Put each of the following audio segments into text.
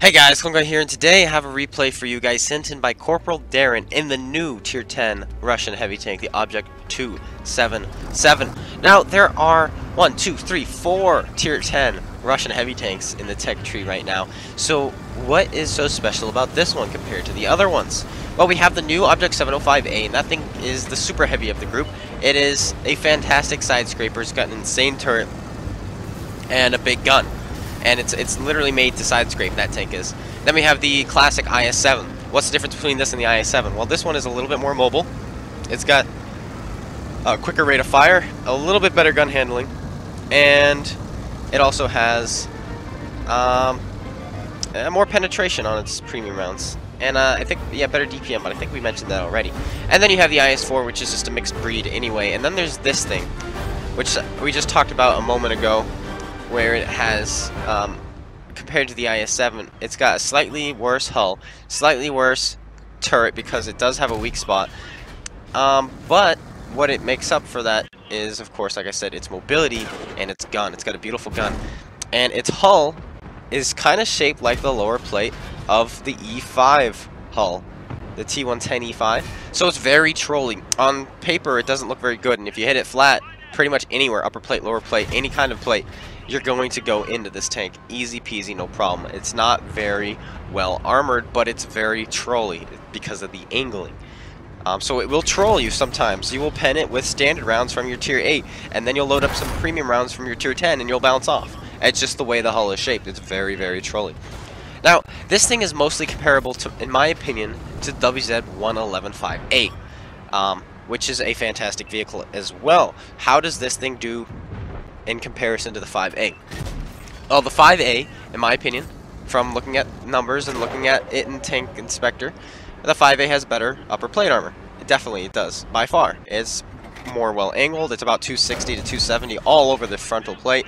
Hey guys, CplDerren here, and today I have a replay for you guys sent in by CplDerren in the new Tier 10 Russian heavy tank, the Object 277. Now, there are 4 Tier 10 Russian heavy tanks in the tech tree right now. So, what is so special about this one compared to the other ones? Well, we have the new Object 705A, and that thing is the super heavy of the group. It is a fantastic side scraper. It's got an insane turret and a big gun. And it's literally made to side scrape, that tank is. Then we have the classic IS-7. What's the difference between this and the IS-7? Well, this one is a little bit more mobile. It's got a quicker rate of fire, a little bit better gun handling, and it also has more penetration on its premium rounds. And I think, yeah, better DPM, but I think we mentioned that already. And then you have the IS-4, which is just a mixed breed anyway. And then there's this thing, which we just talked about a moment ago, where it has, compared to the IS-7, it's got a slightly worse hull, slightly worse turret because it does have a weak spot. But what it makes up for that is, of course, like I said, its mobility and its gun. It's got a beautiful gun. And its hull is kind of shaped like the lower plate of the E5 hull, the T110 E5. So it's very trolly. On paper, it doesn't look very good, and if you hit it flat, pretty much anywhere, upper plate, lower plate, any kind of plate, you're going to go into this tank. Easy peasy, no problem. It's not very well armored, but it's very trolly because of the angling. So it will troll you sometimes. You will pen it with standard rounds from your tier 8, and then you'll load up some premium rounds from your tier 10, and you'll bounce off. It's just the way the hull is shaped. It's very, very trolly. Now, this thing is mostly comparable to, in my opinion, to WZ-111-5A, which is a fantastic vehicle as well. How does this thing do in comparison to the 5A? Well, the 5A, in my opinion, from looking at numbers and looking at it in Tank Inspector, the 5A has better upper plate armor. Definitely, it does, by far. It's more well angled. It's about 260 to 270 all over the frontal plate,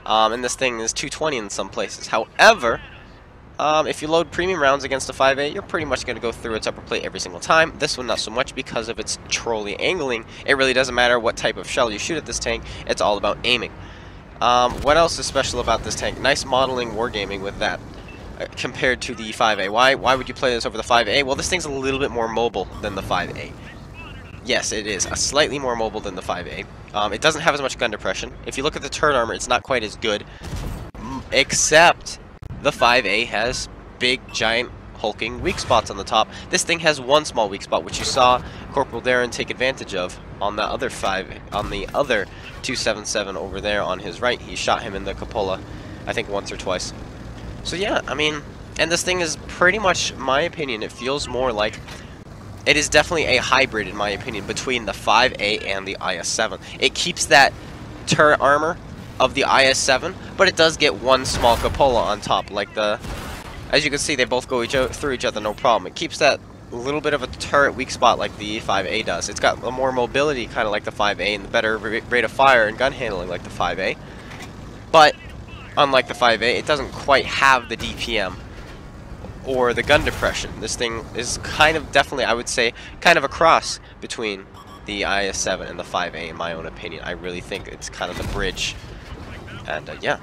and this thing is 220 in some places. However, if you load premium rounds against a 5A, you're pretty much going to go through its upper plate every single time. This one not so much because of its trolly angling. It really doesn't matter what type of shell you shoot at this tank, it's all about aiming. What else is special about this tank? Nice modeling wargaming with that compared to the 5A. Why would you play this over the 5A? Well, this thing's a little bit more mobile than the 5A. Yes, it is a slightly more mobile than the 5A. It doesn't have as much gun depression. If you look at the turret armor, it's not quite as good, except the 5A has big, giant, hulking weak spots on the top. This thing has one small weak spot, which you saw CplDerren take advantage of on the other 277 over there on his right. He shot him in the cupola, I think once or twice. So yeah, I mean, and this thing is pretty much, my opinion, it feels more like, it is definitely a hybrid, in my opinion, between the 5A and the IS-7. It keeps that turret armor of the IS-7, but it does get one small cupola on top, like the, as you can see, they both go through each other, no problem. It keeps that little bit of a turret weak spot like the 5A does. It's got a more mobility, kind of like the 5A, and the better rate of fire and gun handling like the 5A. But unlike the 5A, it doesn't quite have the DPM or the gun depression. This thing is kind of, definitely, I would say, kind of a cross between the IS-7 and the 5A, in my own opinion. I really think it's kind of the bridge. And yeah.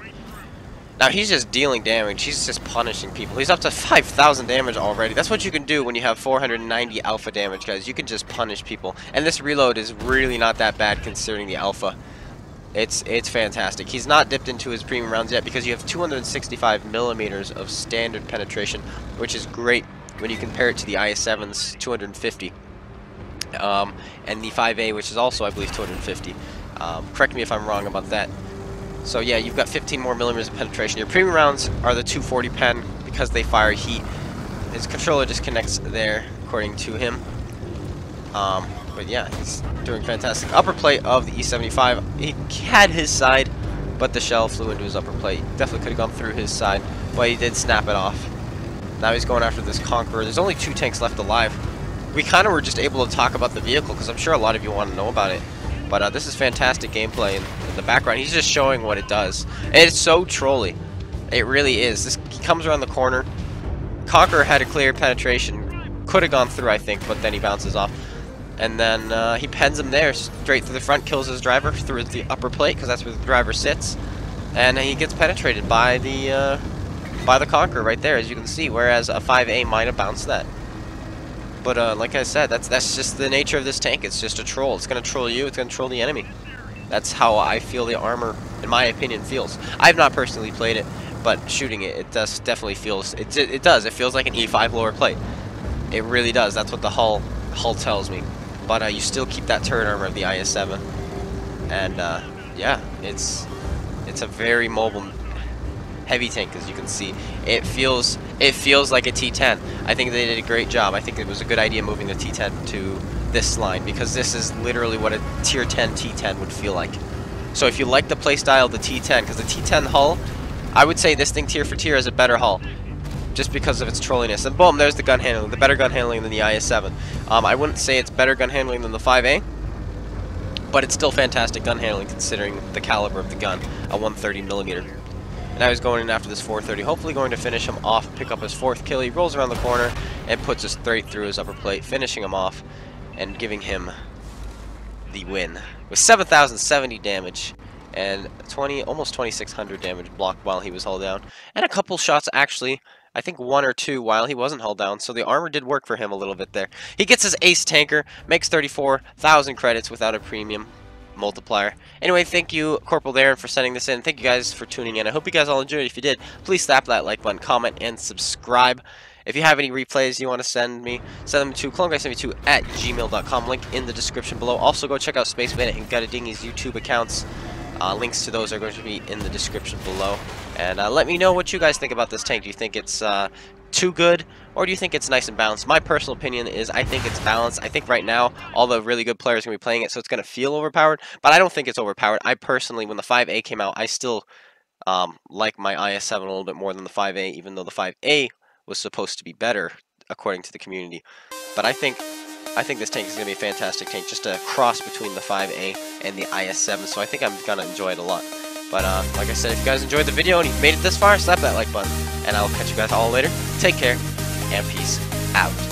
Now he's just dealing damage. He's just punishing people. He's up to 5,000 damage already. That's what you can do when you have 490 alpha damage, guys. You can just punish people. And this reload is really not that bad considering the alpha. It's fantastic. He's not dipped into his premium rounds yet because you have 265 millimeters of standard penetration, which is great when you compare it to the IS-7's 250. And the 5A, which is also, I believe, 250. Correct me if I'm wrong about that. So yeah, you've got 15 more millimeters of penetration. Your premium rounds are the 240 pen because they fire heat. His controller just connects there, according to him. But yeah, he's doing fantastic. Upper plate of the E75, he had his side, but the shell flew into his upper plate. Definitely could have gone through his side, but he did snap it off. Now he's going after this Conqueror. There's only 2 tanks left alive. We kind of were just able to talk about the vehicle because I'm sure a lot of you want to know about it. But this is fantastic gameplay in the background. He's just showing what it does. And it's so trolly. It really is. He comes around the corner. Conqueror had a clear penetration. Could have gone through, I think, but then he bounces off. And then he pens him there, straight through the front, kills his driver through the upper plate, because that's where the driver sits. And he gets penetrated by the by the Conqueror right there, as you can see, whereas a 5A might have bounced that. But like I said, that's just the nature of this tank. It's just a troll. It's going to troll you. It's going to troll the enemy. That's how I feel the armor, in my opinion, feels. I've not personally played it, but shooting it, it does definitely feels. It does. It feels like an E5 lower plate. It really does. That's what the hull tells me. But you still keep that turret armor of the IS-7, and yeah, it's a very mobile, heavy tank, as you can see. It feels like a T10. I think they did a great job. I think it was a good idea moving the T10 to this line, because this is literally what a tier 10 T10 would feel like. So if you like the playstyle of the T10, because the T10 hull, I would say this thing tier for tier is a better hull, just because of its trolliness. And boom, there's the gun handling, the better gun handling than the IS-7. I wouldn't say it's better gun handling than the 5A, but it's still fantastic gun handling considering the caliber of the gun, a 130mm. And now he's going in after this 430, hopefully going to finish him off, pick up his 4th kill. He rolls around the corner and puts us straight through his upper plate, finishing him off and giving him the win with 7,070 damage and almost 2,600 damage blocked while he was hull down, and a couple shots actually, I think 1 or 2 while he wasn't hull down, so the armor did work for him a little bit there. He gets his ace tanker, makes 34,000 credits without a premium multiplier. Anyway, thank you, CplDerren, for sending this in. Thank you guys for tuning in. I hope you guys all enjoyed. If you did, please slap that like button, comment, and subscribe. If you have any replays you want to send me, send them to cloneguy72@gmail.com. Link in the description below. Also, go check out Space Bandit and GotADingy's YouTube accounts. Links to those are going to be in the description below. And let me know what you guys think about this tank. Do you think it's too good, or do you think it's nice and balanced? My personal opinion is I think it's balanced. I think right now all the really good players are going to be playing it, so it's going to feel overpowered, but I don't think it's overpowered. I personally, when the 5A came out, I still like my IS-7 a little bit more than the 5A, even though the 5A was supposed to be better according to the community. But I think this tank is going to be a fantastic tank, just a cross between the 5A and the IS-7, so I think I'm going to enjoy it a lot. But like I said, if you guys enjoyed the video and you've made it this far, slap that like button, and I'll catch you guys all later. Take care, and peace out.